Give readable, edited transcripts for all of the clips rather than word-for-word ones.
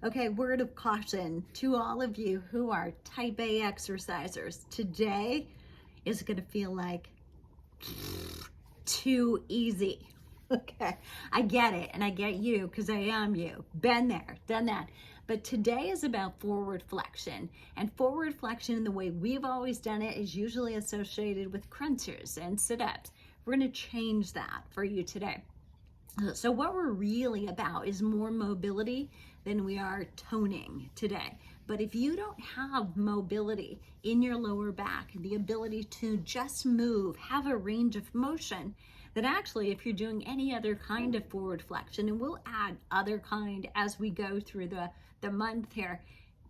Okay, word of caution to all of you who are type A exercisers. Today is going to feel like too easy. Okay, I get it, and I get you because I am you. Been there, done that. But today is about forward flexion, and forward flexion, the way we've always done it, is usually associated with crunches and sit-ups. We're going to change that for you today. So what we're really about is more mobility than we are toning today. But if you don't have mobility in your lower back, the ability to just move, have a range of motion, that actually if you're doing any other kind of forward flexion, and we'll add other kind as we go through the month here,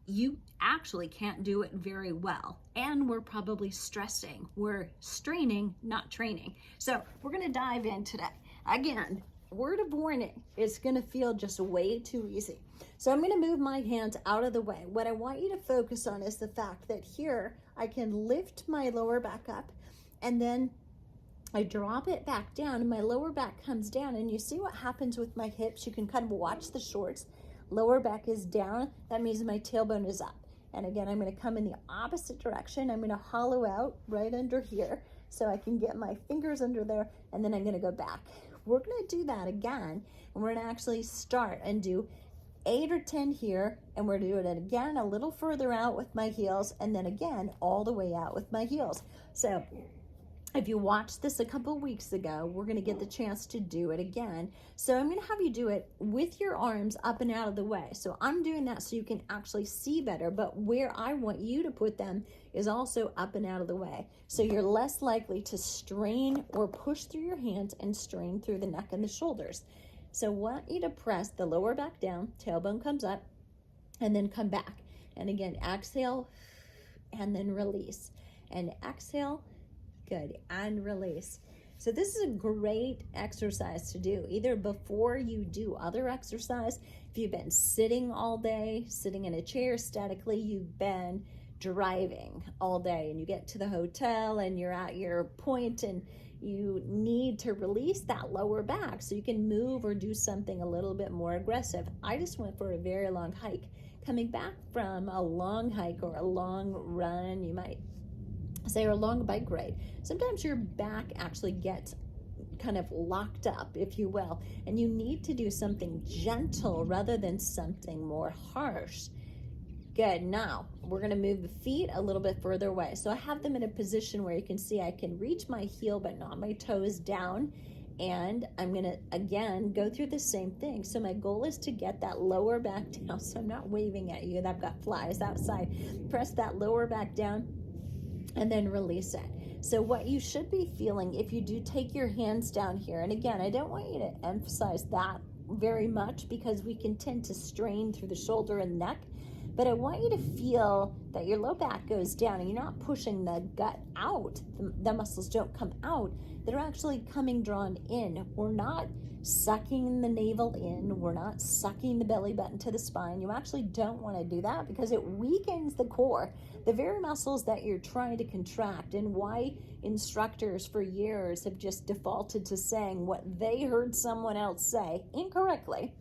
you actually can't do it very well. And we're probably stressing. We're straining, not training. So we're going to dive in today. Again, word of warning, it's going to feel just way too easy. So I'm going to move my hands out of the way. What I want you to focus on is the fact that here I can lift my lower back up, and then I drop it back down, and my lower back comes down, and you see what happens with my hips. You can kind of watch the shorts. Lower back is down. That means my tailbone is up. And again, I'm going to come in the opposite direction. I'm going to hollow out right under here so I can get my fingers under there, and then I'm going to go back. We're going to do that again, and we're going to actually start and do 8 or 10 here, and we're doing it again a little further out with my heels, and then again all the way out with my heels. So if you watched this a couple weeks ago, we're going to get the chance to do it again. So I'm going to have you do it with your arms up and out of the way. So I'm doing that so you can actually see better, but where I want you to put them is also up and out of the way. So you're less likely to strain or push through your hands and strain through the neck and the shoulders. So I want you to press the lower back down, tailbone comes up, and then come back. And again, exhale, and then release. And exhale, good, and release. So this is a great exercise to do either before you do other exercise. If you've been sitting all day, sitting in a chair statically, you've been driving all day, and you get to the hotel and you're at your point and you need to release that lower back so you can move or do something a little bit more aggressive. I just went for a very long hike. Coming back from a long hike or a long run, you might say, or a long bike ride, sometimes your back actually gets kind of locked up, if you will, and you need to do something gentle rather than something more harsh. Good. Now we're going to move the feet a little bit further away. So I have them in a position where you can see I can reach my heel but not my toes down, and I'm going to again go through the same thing. So my goal is to get that lower back down. So I'm not waving at you, I've got flies outside. Press that lower back down and then release it. So what you should be feeling if you do take your hands down here, and again, I don't want you to emphasize that very much because we can tend to strain through the shoulder and neck, but I want you to feel that your low back goes down and you're not pushing the gut out. The muscles don't come out. They're actually coming drawn in. We're not sucking the navel in. We're not sucking the belly button to the spine. You actually don't want to do that because it weakens the core, the very muscles that you're trying to contract, and why instructors for years have just defaulted to saying what they heard someone else say incorrectly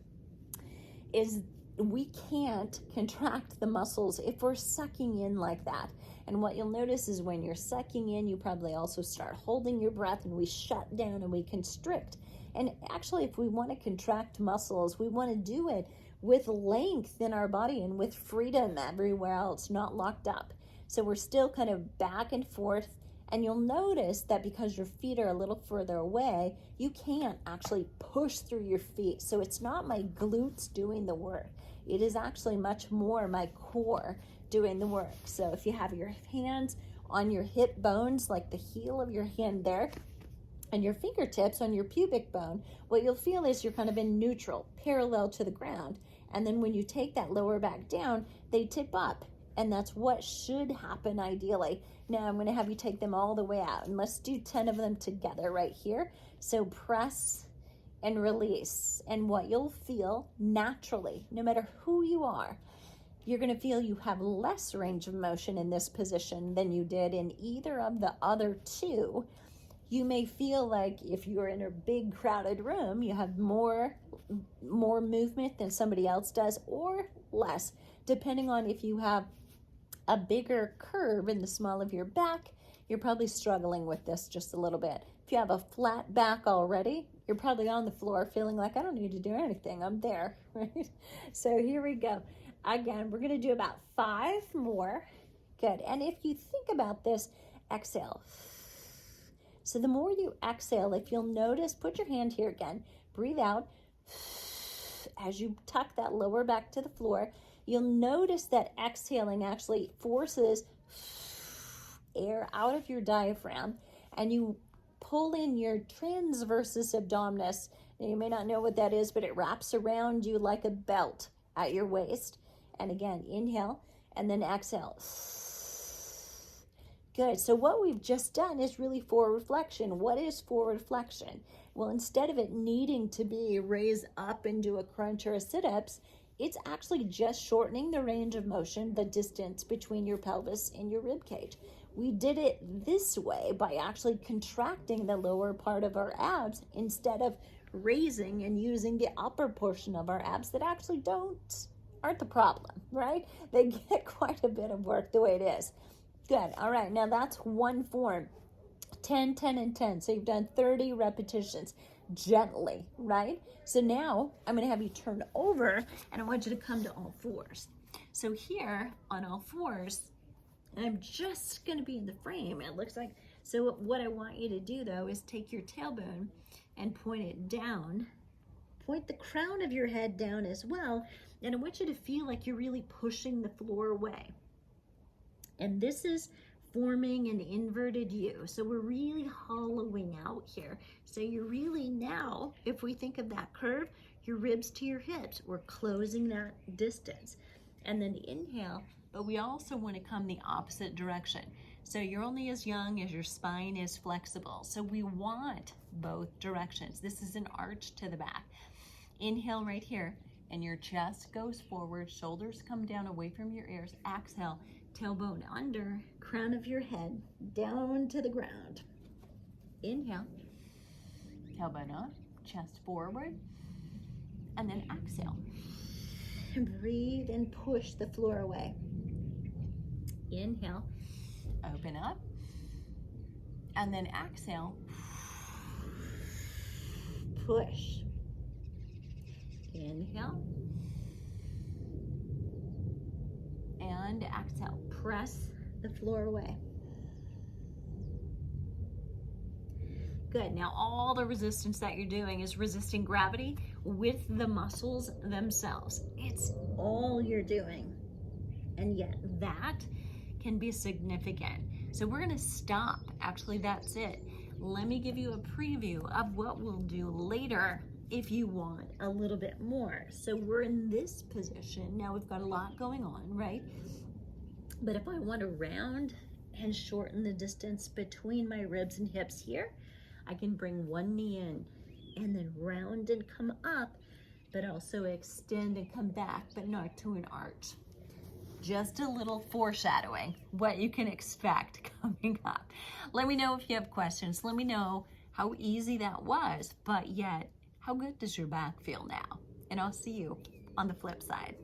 is we can't contract the muscles if we're sucking in like that. And what you'll notice is when you're sucking in, you probably also start holding your breath, and we shut down and we constrict. And actually, if we want to contract muscles, we want to do it with length in our body and with freedom everywhere else, not locked up. So we're still kind of back and forth. And you'll notice that because your feet are a little further away, you can't actually push through your feet. So it's not my glutes doing the work. It is actually much more my core doing the work. So if you have your hands on your hip bones, like the heel of your hand there, and your fingertips on your pubic bone, what you'll feel is you're kind of in neutral, parallel to the ground. And then when you take that lower back down, they tip up. And that's what should happen ideally. Now I'm going to have you take them all the way out, and let's do 10 of them together right here. So press and release. And what you'll feel naturally, no matter who you are, you're going to feel you have less range of motion in this position than you did in either of the other two. You may feel like if you're in a big crowded room, you have more movement than somebody else does, or less, depending on if you have a bigger curve in the small of your back. You're probably struggling with this just a little bit. If you have a flat back already, you're probably on the floor feeling like, I don't need to do anything, I'm there, right? So here we go. Again, we're gonna do about 5 more. Good. And if you think about this, exhale. So the more you exhale, if you'll notice, put your hand here again, breathe out. As you tuck that lower back to the floor, you'll notice that exhaling actually forces air out of your diaphragm, and you pull in your transversus abdominis. Now, you may not know what that is, but it wraps around you like a belt at your waist. And again, inhale, and then exhale. Good. So what we've just done is really forward flexion. What is forward flexion? Well, instead of it needing to be raised up into a crunch or a sit-ups, it's actually just shortening the range of motion, the distance between your pelvis and your rib cage. We did it this way by actually contracting the lower part of our abs instead of raising and using the upper portion of our abs that actually aren't the problem, right? They get quite a bit of work the way it is. Good. All right. Now that's one form. 10, 10, and 10. So you've done 30 repetitions gently, right? So now I'm going to have you turn over, and I want you to come to all fours. So here on all fours, I'm just going to be in the frame, it looks like. So what I want you to do, though, is take your tailbone and point it down. Point the crown of your head down as well. And I want you to feel like you're really pushing the floor away. And this is forming an inverted U. So we're really hollowing out here. So you're really now, if we think of that curve, your ribs to your hips, we're closing that distance. And then inhale, but we also want to come the opposite direction. So you're only as young as your spine is flexible. So we want both directions. This is an arch to the back. Inhale right here, and your chest goes forward, shoulders come down away from your ears. Exhale, tailbone under, crown of your head down to the ground. Inhale, tailbone up, chest forward, and then exhale. And breathe and push the floor away. Inhale, open up, and then exhale, push. Inhale, and exhale, press the floor away. Good. Now all the resistance that you're doing is resisting gravity with the muscles themselves. It's all you're doing. And yet that can be significant. So we're going to stop. Actually, that's it. Let me give you a preview of what we'll do later if you want a little bit more. So we're in this position. Now we've got a lot going on, right? But if I want to round and shorten the distance between my ribs and hips here, I can bring one knee in and then round and come up, but also extend and come back, but not to an arch. Just a little foreshadowing what you can expect coming up. Let me know if you have questions. Let me know how easy that was, but yet how good does your back feel now? And I'll see you on the flip side.